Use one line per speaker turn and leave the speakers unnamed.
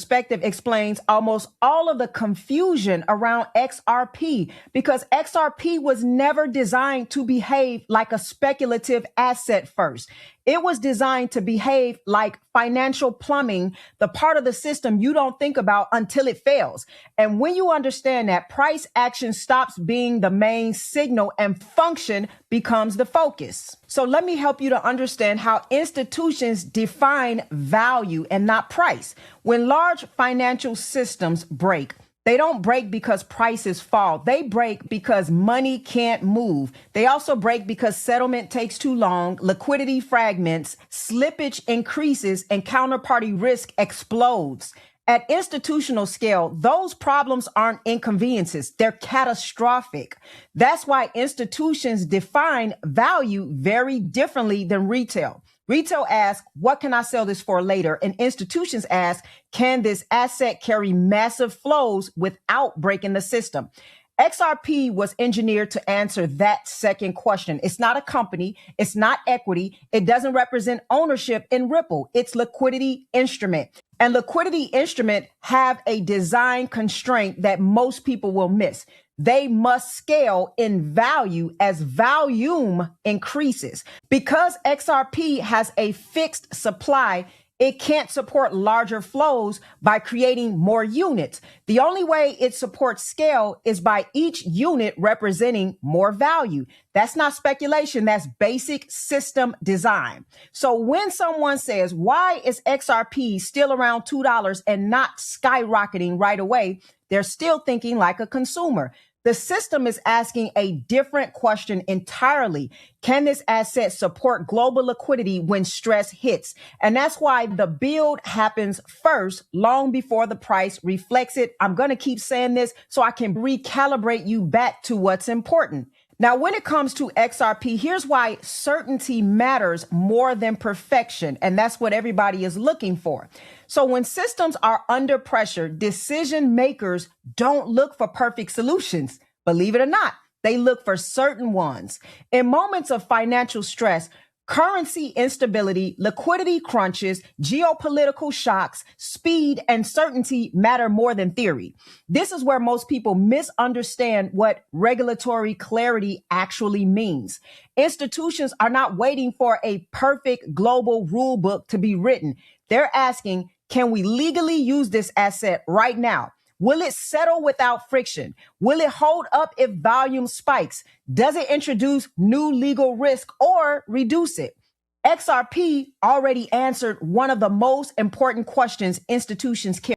perspective explains almost all of the confusion around XRP because XRP was never designed to behave like a speculative asset first. It was designed to behave like financial plumbing, the part of the system you don't think about until it fails. And when you understand that, price action stops being the main signal and function becomes the focus. So let me help you to understand how institutions define value and not price. When large financial systems break, they don't break because prices fall. They break because money can't move. They also break because settlement takes too long, liquidity fragments, slippage increases, and counterparty risk explodes. At institutional scale, those problems aren't inconveniences. They're catastrophic. That's why institutions define value very differently than retail. Retail asks, what can I sell this for later? And institutions ask, can this asset carry massive flows without breaking the system? XRP was engineered to answer that second question. It's not a company. It's not equity. It doesn't represent ownership in Ripple. It's liquidity instrument. And liquidity instrument have a design constraint that most people will miss. They must scale in value as volume increases. Because XRP has a fixed supply, it can't support larger flows by creating more units. The only way it supports scale is by each unit representing more value. That's not speculation. That's basic system design. So when someone says, why is XRP still around $2 and not skyrocketing right away? They're still thinking like a consumer. The system is asking a different question entirely. Can this asset support global liquidity when stress hits? And that's why the build happens first, long before the price reflects it. I'm going to keep saying this so I can recalibrate you back to what's important. Now, when it comes to XRP, here's why certainty matters more than perfection. And that's what everybody is looking for. So when systems are under pressure, decision makers don't look for perfect solutions. Believe it or not, they look for certain ones. In moments of financial stress, currency instability, liquidity crunches, geopolitical shocks, speed, and certainty matter more than theory. This is where most people misunderstand what regulatory clarity actually means. Institutions are not waiting for a perfect global rule book to be written. They're asking, can we legally use this asset right now? Will it settle without friction? Will it hold up if volume spikes? Does it introduce new legal risk or reduce it? XRP already answered one of the most important questions institutions care